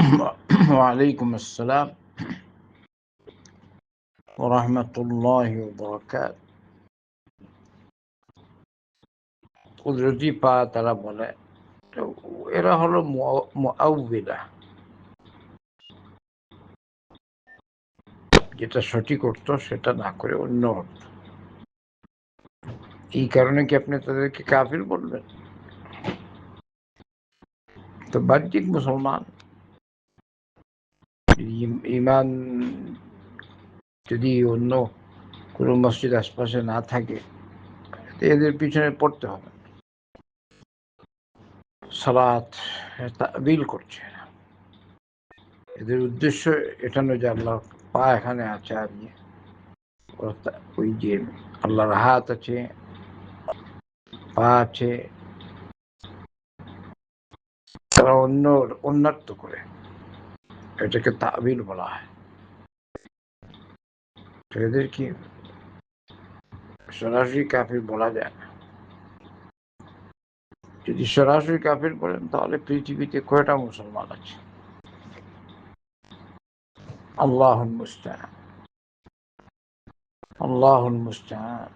ওয়ালাইকুম আসসালাম ওয়া রাহমাতুল্লাহি ওয়া বারাকাতুহু। কুদরতি পা তারা বলে, তো এরা হলো মুআউবিলা। যেটা সঠিক অর্থ সেটা না করে অন্য অর্থ। এই কারণে কি আপনি তাদেরকে কাফির বলবেন? তো বাহ্যিক মুসলমান, ইমান যদি অন্য কোনো মসজিদ আশপাশে না থাকে, এদের পিছনে পড়তে হবে। সালাত তাবিল করছে, এদের উদ্দেশ্য এটা নয় যে আল্লাহ পা এখানে আছে, আর ওই যে আল্লাহর হাত আছে, পা আছে, তারা অন্যার্থ করে, এটাকে তাবিল বলা হয়। এদের কি সরাসরি কাফির বলা যায় না। যদি সরাসরি কাফির বলেন তাহলে পৃথিবীতে কয়টা মুসলমান আছে? আল্লাহুল মুস্তাআন, আল্লাহুল মুস্তাআন।